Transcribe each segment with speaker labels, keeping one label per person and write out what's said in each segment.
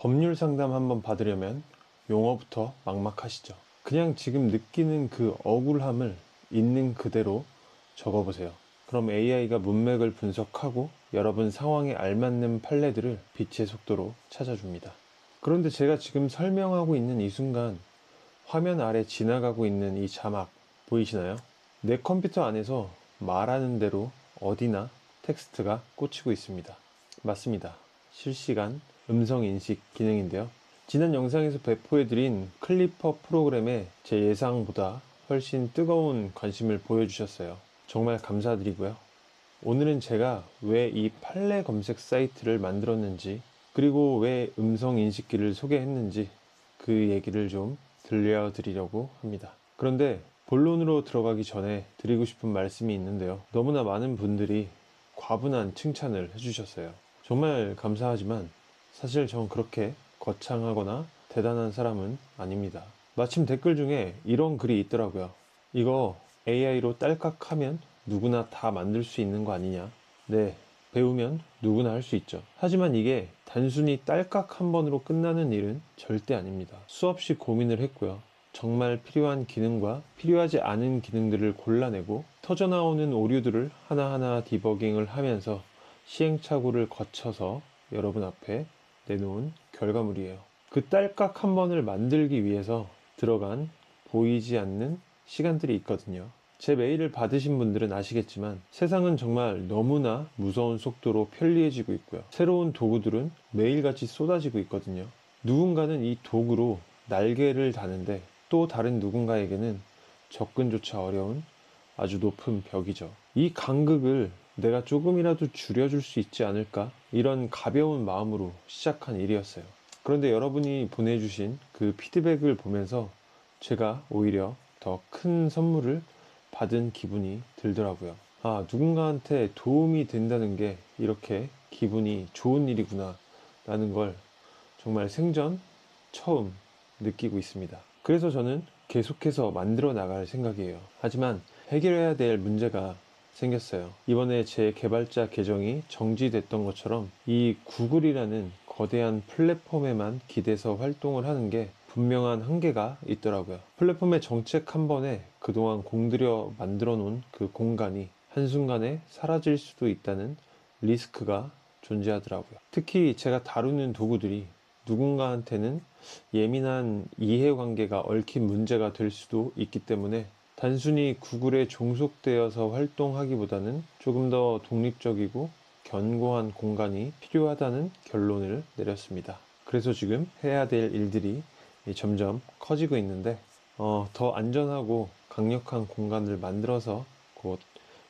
Speaker 1: 법률 상담 한번 받으려면 용어부터 막막하시죠. 그냥 지금 느끼는 그 억울함을 있는 그대로 적어보세요. 그럼 AI가 문맥을 분석하고 여러분 상황에 알맞는 판례들을 빛의 속도로 찾아줍니다. 그런데 제가 지금 설명하고 있는 이 순간 화면 아래 지나가고 있는 이 자막 보이시나요? 내 컴퓨터 안에서 말하는 대로 어디나 텍스트가 꽂히고 있습니다. 맞습니다. 실시간 음성 인식 기능인데요. 지난 영상에서 배포해드린 클리퍼 프로그램에 제 예상보다 훨씬 뜨거운 관심을 보여주셨어요. 정말 감사드리고요. 오늘은 제가 왜 이 판례 검색 사이트를 만들었는지, 그리고 왜 음성 인식기를 소개했는지 그 얘기를 좀 들려드리려고 합니다. 그런데 본론으로 들어가기 전에 드리고 싶은 말씀이 있는데요. 너무나 많은 분들이 과분한 칭찬을 해주셨어요. 정말 감사하지만 사실 전 그렇게 거창하거나 대단한 사람은 아닙니다. 마침 댓글 중에 이런 글이 있더라고요. 이거 AI로 딸깍하면 누구나 다 만들 수 있는 거 아니냐? 네, 배우면 누구나 할 수 있죠. 하지만 이게 단순히 딸깍 한 번으로 끝나는 일은 절대 아닙니다. 수없이 고민을 했고요. 정말 필요한 기능과 필요하지 않은 기능들을 골라내고 터져나오는 오류들을 하나하나 디버깅을 하면서 시행착오를 거쳐서 여러분 앞에 내놓은 결과물이에요. 그 딸깍 한 번을 만들기 위해서 들어간 보이지 않는 시간들이 있거든요. 제 메일을 받으신 분들은 아시겠지만 세상은 정말 너무나 무서운 속도로 편리해지고 있고요. 새로운 도구들은 매일같이 쏟아지고 있거든요. 누군가는 이 도구로 날개를 다는데 또 다른 누군가에게는 접근조차 어려운 아주 높은 벽이죠. 이 간극을 내가 조금이라도 줄여줄 수 있지 않을까? 이런 가벼운 마음으로 시작한 일이었어요. 그런데 여러분이 보내주신 그 피드백을 보면서 제가 오히려 더 큰 선물을 받은 기분이 들더라고요. 아, 누군가한테 도움이 된다는 게 이렇게 기분이 좋은 일이구나 라는 걸 정말 생전 처음 느끼고 있습니다. 그래서 저는 계속해서 만들어 나갈 생각이에요. 하지만 해결해야 될 문제가 생겼어요. 이번에 제 개발자 계정이 정지됐던 것처럼 이 구글이라는 거대한 플랫폼에만 기대서 활동을 하는 게 분명한 한계가 있더라고요. 플랫폼의 정책 한 번에 그동안 공들여 만들어 놓은 그 공간이 한순간에 사라질 수도 있다는 리스크가 존재하더라고요. 특히 제가 다루는 도구들이 누군가한테는 예민한 이해관계가 얽힌 문제가 될 수도 있기 때문에 단순히 구글에 종속되어서 활동하기보다는 조금 더 독립적이고 견고한 공간이 필요하다는 결론을 내렸습니다. 그래서 지금 해야 될 일들이 점점 커지고 있는데 더 안전하고 강력한 공간을 만들어서 곧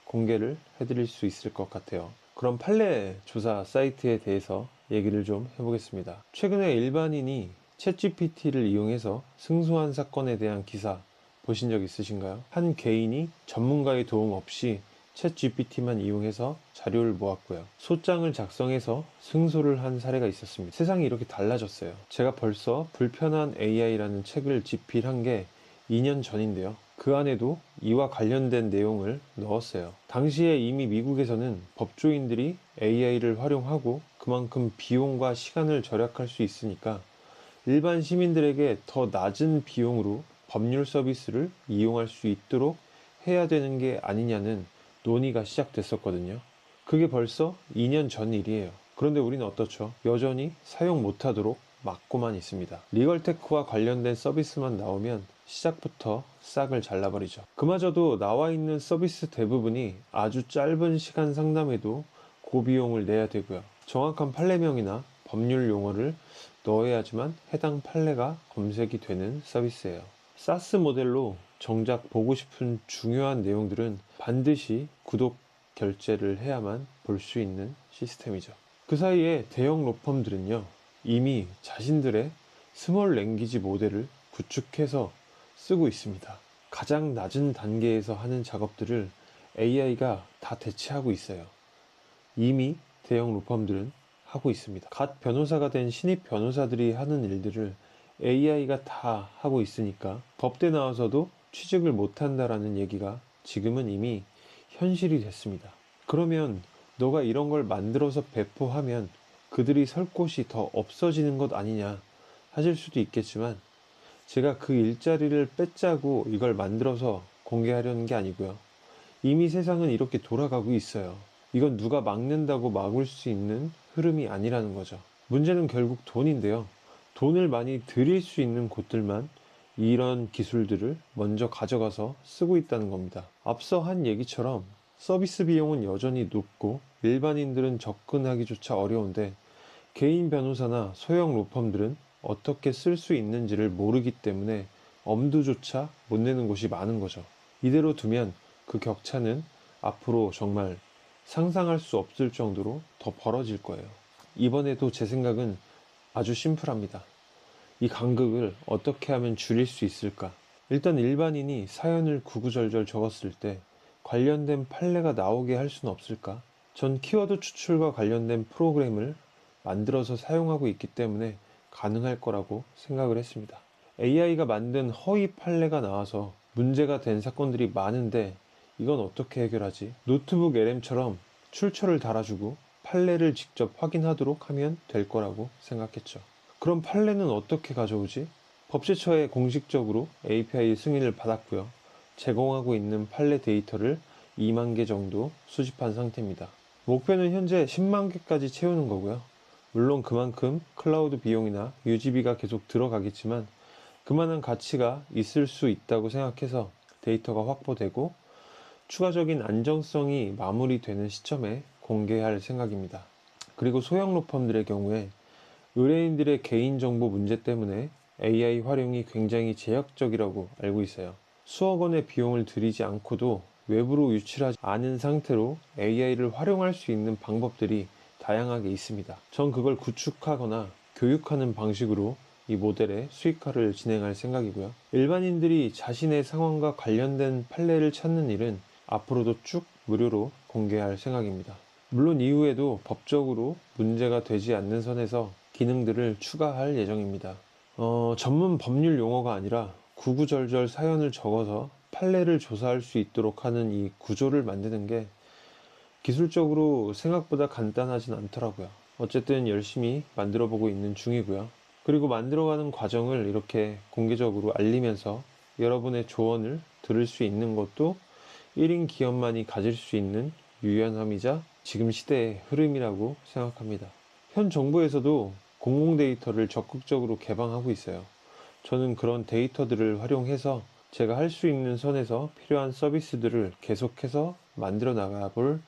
Speaker 1: 공개를 해드릴 수 있을 것 같아요. 그럼 판례 조사 사이트에 대해서 얘기를 좀 해보겠습니다. 최근에 일반인이 챗GPT를 이용해서 승소한 사건에 대한 기사 보신 적 있으신가요? 한 개인이 전문가의 도움 없이 챗GPT만 이용해서 자료를 모았고요. 소장을 작성해서 승소를 한 사례가 있었습니다. 세상이 이렇게 달라졌어요. 제가 벌써 불편한 AI라는 책을 집필한 게 2년 전인데요. 그 안에도 이와 관련된 내용을 넣었어요. 당시에 이미 미국에서는 법조인들이 AI를 활용하고 그만큼 비용과 시간을 절약할 수 있으니까 일반 시민들에게 더 낮은 비용으로 법률 서비스를 이용할 수 있도록 해야 되는 게 아니냐는 논의가 시작됐었거든요. 그게 벌써 2년 전 일이에요. 그런데 우리는 어떻죠? 여전히 사용 못하도록 막고만 있습니다. 리걸테크와 관련된 서비스만 나오면 시작부터 싹을 잘라버리죠. 그마저도 나와 있는 서비스 대부분이 아주 짧은 시간 상담에도 고비용을 내야 되고요. 정확한 판례명이나 법률 용어를 넣어야지만 해당 판례가 검색이 되는 서비스예요. 사스 모델로 정작 보고 싶은 중요한 내용들은 반드시 구독 결제를 해야만 볼 수 있는 시스템이죠. 그 사이에 대형 로펌들은요, 이미 자신들의 스몰 랭귀지 모델을 구축해서 쓰고 있습니다. 가장 낮은 단계에서 하는 작업들을 AI가 다 대체하고 있어요. 이미 대형 로펌들은 하고 있습니다. 갓 변호사가 된 신입 변호사들이 하는 일들을 AI가 다 하고 있으니까 법대 나와서도 취직을 못한다라는 얘기가 지금은 이미 현실이 됐습니다. 그러면 너가 이런 걸 만들어서 배포하면 그들이 설 곳이 더 없어지는 것 아니냐 하실 수도 있겠지만, 제가 그 일자리를 뺏자고 이걸 만들어서 공개하려는 게 아니고요. 이미 세상은 이렇게 돌아가고 있어요. 이건 누가 막는다고 막을 수 있는 흐름이 아니라는 거죠. 문제는 결국 돈인데요. 돈을 많이 들일 수 있는 곳들만 이런 기술들을 먼저 가져가서 쓰고 있다는 겁니다. 앞서 한 얘기처럼 서비스 비용은 여전히 높고 일반인들은 접근하기조차 어려운데, 개인 변호사나 소형 로펌들은 어떻게 쓸 수 있는지를 모르기 때문에 엄두조차 못 내는 곳이 많은 거죠. 이대로 두면 그 격차는 앞으로 정말 상상할 수 없을 정도로 더 벌어질 거예요. 이번에도 제 생각은 아주 심플합니다. 이 간극을 어떻게 하면 줄일 수 있을까? 일단 일반인이 사연을 구구절절 적었을 때 관련된 판례가 나오게 할 수는 없을까? 전 키워드 추출과 관련된 프로그램을 만들어서 사용하고 있기 때문에 가능할 거라고 생각을 했습니다. AI가 만든 허위 판례가 나와서 문제가 된 사건들이 많은데, 이건 어떻게 해결하지? 노트북 LM처럼 출처를 달아주고 판례를 직접 확인하도록 하면 될 거라고 생각했죠. 그럼 판례는 어떻게 가져오지? 법제처에 공식적으로 API 승인을 받았고요. 제공하고 있는 판례 데이터를 2만 개 정도 수집한 상태입니다. 목표는 현재 10만 개까지 채우는 거고요. 물론 그만큼 클라우드 비용이나 유지비가 계속 들어가겠지만 그만한 가치가 있을 수 있다고 생각해서 데이터가 확보되고 추가적인 안정성이 마무리되는 시점에 공개할 생각입니다. 그리고 소형 로펌들의 경우에 의뢰인들의 개인정보 문제 때문에 AI 활용이 굉장히 제약적이라고 알고 있어요. 수억 원의 비용을 들이지 않고도 외부로 유출하지 않은 상태로 AI를 활용할 수 있는 방법들이 다양하게 있습니다. 전 그걸 구축하거나 교육하는 방식으로 이 모델의 수익화를 진행할 생각이고요. 일반인들이 자신의 상황과 관련된 판례를 찾는 일은 앞으로도 쭉 무료로 공개할 생각입니다. 물론 이후에도 법적으로 문제가 되지 않는 선에서 기능들을 추가할 예정입니다. 전문 법률 용어가 아니라 구구절절 사연을 적어서 판례를 조사할 수 있도록 하는 이 구조를 만드는 게 기술적으로 생각보다 간단하진 않더라고요. 어쨌든 열심히 만들어 보고 있는 중이고요. 그리고 만들어가는 과정을 이렇게 공개적으로 알리면서 여러분의 조언을 들을 수 있는 것도 1인 기업만이 가질 수 있는 유연함이자 지금 시대의 흐름이라고 생각합니다. 현 정부에서도 공공 데이터를 적극적으로 개방하고 있어요. 저는 그런 데이터들을 활용해서 제가 할 수 있는 선에서 필요한 서비스들을 계속해서 만들어 나가 볼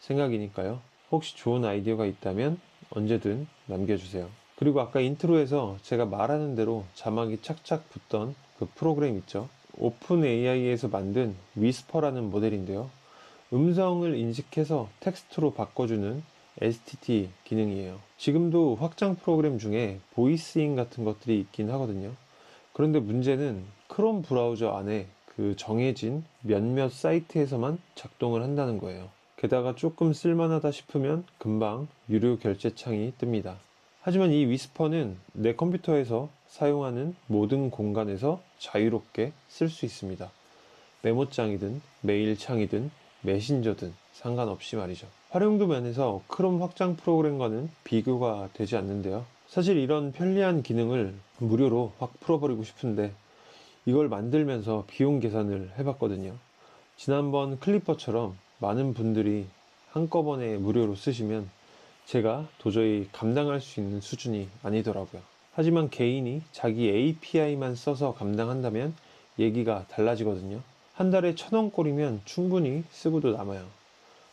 Speaker 1: 생각이니까요. 혹시 좋은 아이디어가 있다면 언제든 남겨주세요. 그리고 아까 인트로에서 제가 말하는 대로 자막이 착착 붙던 그 프로그램 있죠. 오픈 AI에서 만든 위스퍼라는 모델인데요. 음성을 인식해서 텍스트로 바꿔주는 STT 기능이에요. 지금도 확장 프로그램 중에 보이스인 같은 것들이 있긴 하거든요. 그런데 문제는 크롬 브라우저 안에 그 정해진 몇몇 사이트에서만 작동을 한다는 거예요. 게다가 조금 쓸만하다 싶으면 금방 유료 결제 창이 뜹니다. 하지만 이 위스퍼는 내 컴퓨터에서 사용하는 모든 공간에서 자유롭게 쓸 수 있습니다. 메모장이든 메일창이든 메신저든 상관없이 말이죠. 활용도 면에서 크롬 확장 프로그램과는 비교가 되지 않는데요. 사실 이런 편리한 기능을 무료로 확 풀어버리고 싶은데 이걸 만들면서 비용 계산을 해봤거든요. 지난번 클리퍼처럼 많은 분들이 한꺼번에 무료로 쓰시면 제가 도저히 감당할 수 있는 수준이 아니더라고요. 하지만 개인이 자기 API만 써서 감당한다면 얘기가 달라지거든요. 한 달에 1,000원꼴이면 충분히 쓰고도 남아요.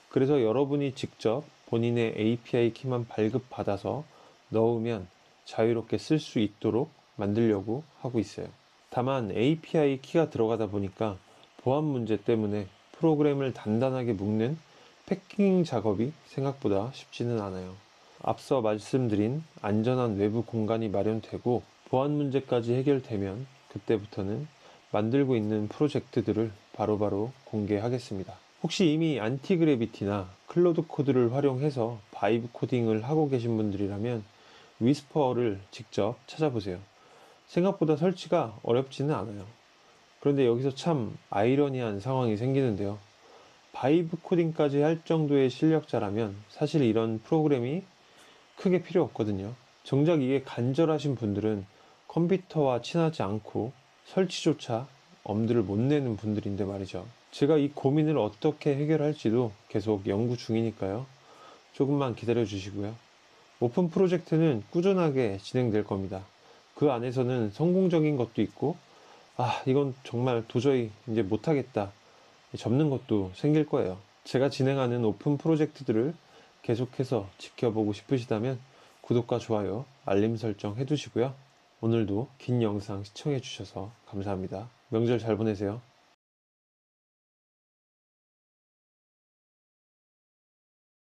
Speaker 1: 그래서 여러분이 직접 본인의 API 키만 발급받아서 넣으면 자유롭게 쓸 수 있도록 만들려고 하고 있어요. 다만 API 키가 들어가다 보니까 보안 문제 때문에 프로그램을 단단하게 묶는 패킹 작업이 생각보다 쉽지는 않아요. 앞서 말씀드린 안전한 외부 공간이 마련되고 보안 문제까지 해결되면 그때부터는 만들고 있는 프로젝트들을 바로바로 공개하겠습니다. 혹시 이미 안티그래비티나 클로드 코드를 활용해서 바이브 코딩을 하고 계신 분들이라면 위스퍼를 직접 찾아보세요. 생각보다 설치가 어렵지는 않아요. 그런데 여기서 참 아이러니한 상황이 생기는데요. 바이브 코딩까지 할 정도의 실력자라면 사실 이런 프로그램이 크게 필요 없거든요. 정작 이게 간절하신 분들은 컴퓨터와 친하지 않고 설치조차 엄두를 못 내는 분들인데 말이죠. 제가 이 고민을 어떻게 해결할지도 계속 연구 중이니까요. 조금만 기다려 주시고요. 오픈 프로젝트는 꾸준하게 진행될 겁니다. 그 안에서는 성공적인 것도 있고, 이건 정말 도저히 이제 못하겠다, 접는 것도 생길 거예요. 제가 진행하는 오픈 프로젝트들을 계속해서 지켜보고 싶으시다면 구독과 좋아요, 알림 설정 해두시고요. 오늘도 긴 영상 시청해 주셔서 감사합니다. 명절 잘 보내세요.